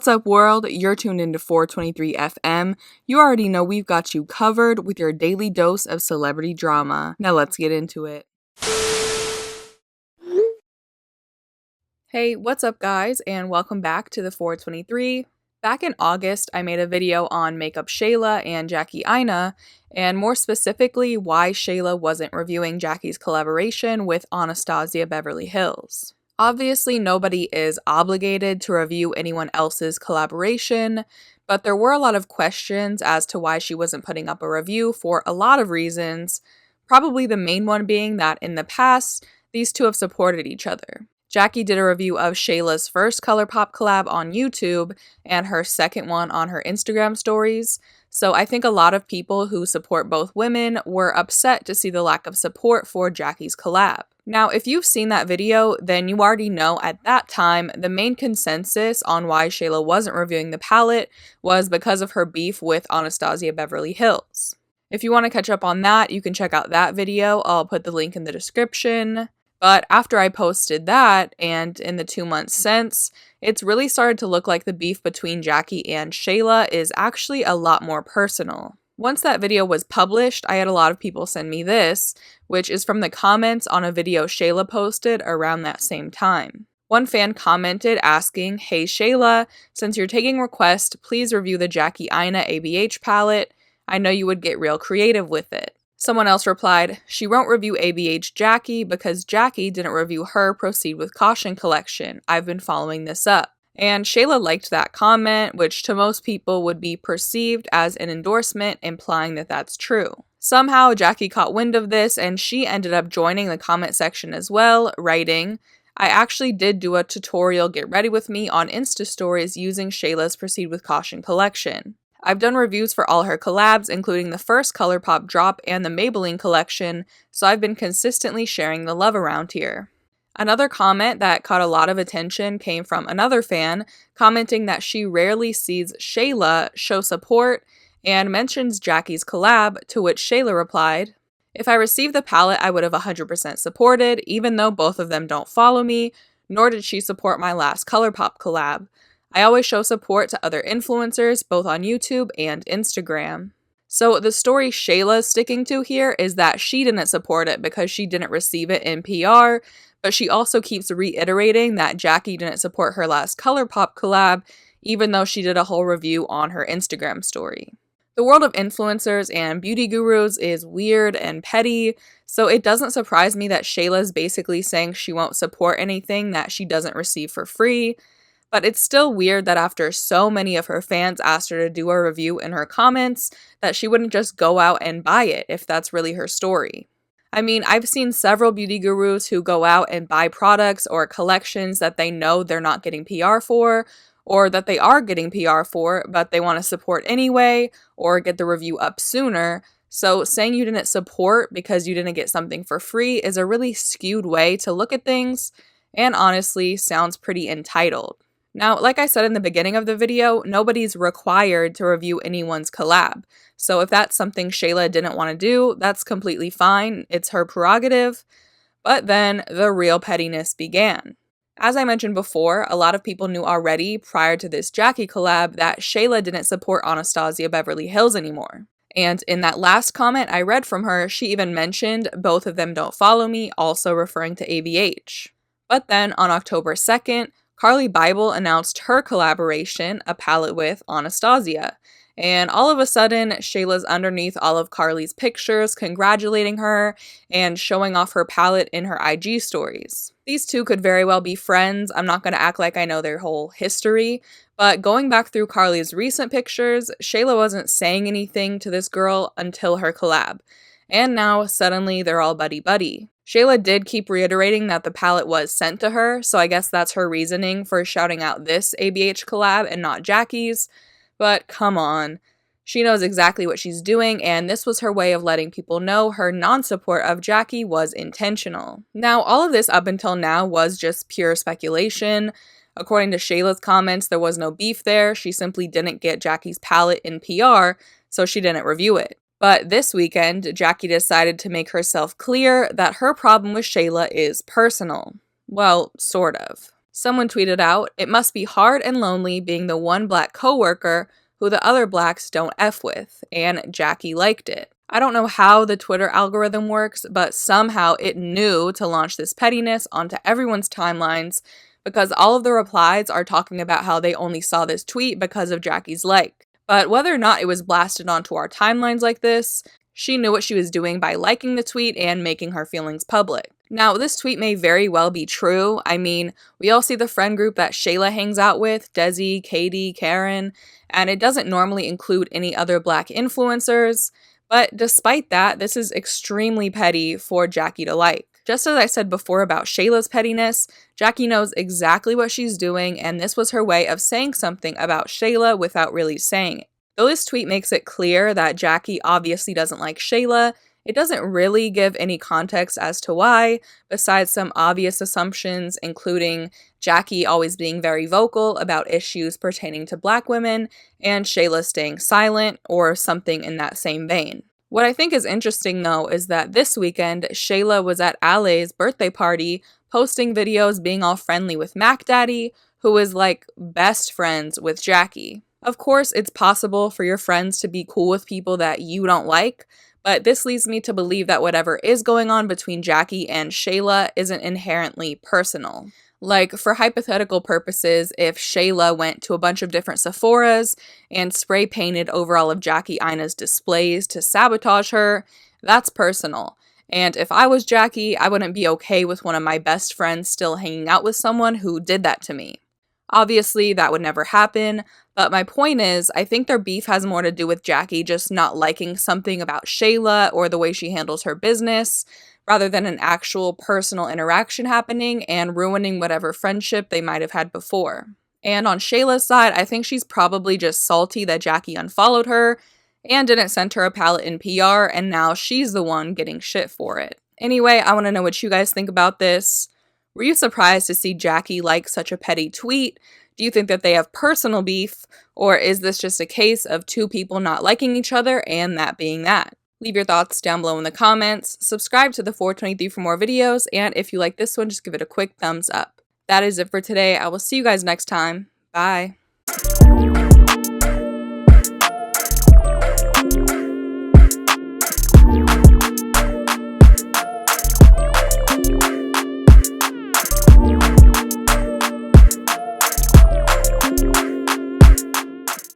What's up, world? You're tuned into 423 FM. You already know we've got you covered with your daily dose of celebrity drama. Now let's get into it. Hey, what's up, guys, and welcome back to the 423. Back in August, I made a video on Makeup Shayla and Jackie Aina, and more specifically, why Shayla wasn't reviewing Jackie's collaboration with Anastasia Beverly Hills. Obviously, nobody is obligated to review anyone else's collaboration, but there were a lot of questions as to why she wasn't putting up a review for a lot of reasons, probably the main one being that in the past, these two have supported each other. Jackie did a review of Shayla's first ColourPop collab on YouTube and her second one on her Instagram stories, so I think a lot of people who support both women were upset to see the lack of support for Jackie's collab. Now, if you've seen that video, then you already know at that time the main consensus on why Shayla wasn't reviewing the palette was because of her beef with Anastasia Beverly Hills. If you want to catch up on that, you can check out that video. I'll put the link in the description. But after I posted that, and in the 2 months since, it's really started to look like the beef between Jackie and Shayla is actually a lot more personal. Once that video was published, I had a lot of people send me this, which is from the comments on a video Shayla posted around that same time. One fan commented asking, "Hey Shayla, since you're taking requests, please review the Jackie Aina ABH palette. I know you would get real creative with it." Someone else replied, "She won't review ABH Jackie because Jackie didn't review her Proceed with Caution collection. I've been following this up." And Shayla liked that comment, which to most people would be perceived as an endorsement, implying that that's true. Somehow, Jackie caught wind of this, and she ended up joining the comment section as well, writing, "I actually did do a tutorial get ready with me on Insta Stories using Shayla's Proceed with Caution collection. I've done reviews for all her collabs, including the first ColourPop drop and the Maybelline collection, so I've been consistently sharing the love around here." Another comment that caught a lot of attention came from another fan, commenting that she rarely sees Shayla show support and mentions Jackie's collab, to which Shayla replied, "If I received the palette, I would have 100% supported, even though both of them don't follow me, nor did she support my last ColourPop collab. I always show support to other influencers, both on YouTube and Instagram." So the story Shayla's sticking to here is that she didn't support it because she didn't receive it in PR, but she also keeps reiterating that Jackie didn't support her last ColourPop collab, even though she did a whole review on her Instagram story. The world of influencers and beauty gurus is weird and petty, so it doesn't surprise me that Shayla's basically saying she won't support anything that she doesn't receive for free. But it's still weird that after so many of her fans asked her to do a review in her comments, that she wouldn't just go out and buy it if that's really her story. I mean, I've seen several beauty gurus who go out and buy products or collections that they know they're not getting PR for, or that they are getting PR for, but they want to support anyway, or get the review up sooner. So saying you didn't support because you didn't get something for free is a really skewed way to look at things, and honestly sounds pretty entitled. Now, like I said in the beginning of the video, nobody's required to review anyone's collab. So if that's something Shayla didn't want to do, that's completely fine. It's her prerogative. But then the real pettiness began. As I mentioned before, a lot of people knew already prior to this Jackie collab that Shayla didn't support Anastasia Beverly Hills anymore. And in that last comment I read from her, she even mentioned both of them don't follow me, also referring to ABH. But then on October 2nd, Carly Bible announced her collaboration, a palette with Anastasia. And all of a sudden, Shayla's underneath all of Carly's pictures, congratulating her and showing off her palette in her IG stories. These two could very well be friends. I'm not going to act like I know their whole history, but going back through Carly's recent pictures, Shayla wasn't saying anything to this girl until her collab. And now, suddenly, they're all buddy-buddy. Shayla did keep reiterating that the palette was sent to her, so I guess that's her reasoning for shouting out this ABH collab and not Jackie's. But come on. She knows exactly what she's doing, and this was her way of letting people know her non-support of Jackie was intentional. Now, all of this up until now was just pure speculation. According to Shayla's comments, there was no beef there. She simply didn't get Jackie's palette in PR, so she didn't review it. But this weekend, Jackie decided to make herself clear that her problem with Shayla is personal. Well, sort of. Someone tweeted out, "It must be hard and lonely being the one black coworker who the other blacks don't F with," and Jackie liked it. I don't know how the Twitter algorithm works, but somehow it knew to launch this pettiness onto everyone's timelines because all of the replies are talking about how they only saw this tweet because of Jackie's like. But whether or not it was blasted onto our timelines like this, she knew what she was doing by liking the tweet and making her feelings public. Now, this tweet may very well be true. I mean, we all see the friend group that Shayla hangs out with, Desi, Katie, Karen, and it doesn't normally include any other black influencers. But despite that, this is extremely petty for Jackie to like. Just as I said before about Shayla's pettiness, Jackie knows exactly what she's doing, and this was her way of saying something about Shayla without really saying it. Though this tweet makes it clear that Jackie obviously doesn't like Shayla, it doesn't really give any context as to why, besides some obvious assumptions, including Jackie always being very vocal about issues pertaining to black women, and Shayla staying silent, or something in that same vein. What I think is interesting, though, is that this weekend, Shayla was at Ale's birthday party, posting videos being all friendly with Mac Daddy, who is like best friends with Jackie. Of course, it's possible for your friends to be cool with people that you don't like, but this leads me to believe that whatever is going on between Jackie and Shayla isn't inherently personal. Like, for hypothetical purposes, if Shayla went to a bunch of different Sephoras and spray painted over all of Jackie Aina's displays to sabotage her, that's personal. And if I was Jackie, I wouldn't be okay with one of my best friends still hanging out with someone who did that to me. Obviously, that would never happen, but my point is, I think their beef has more to do with Jackie just not liking something about Shayla or the way she handles her business, rather than an actual personal interaction happening and ruining whatever friendship they might have had before. And on Shayla's side, I think she's probably just salty that Jackie unfollowed her and didn't send her a palette in PR, and now she's the one getting shit for it. Anyway, I want to know what you guys think about this. Were you surprised to see Jackie like such a petty tweet? Do you think that they have personal beef, or is this just a case of two people not liking each other and that being that? Leave your thoughts down below in the comments, subscribe to the 423 for more videos, and if you like this one, just give it a quick thumbs up. That is it for today. I will see you guys next time. Bye.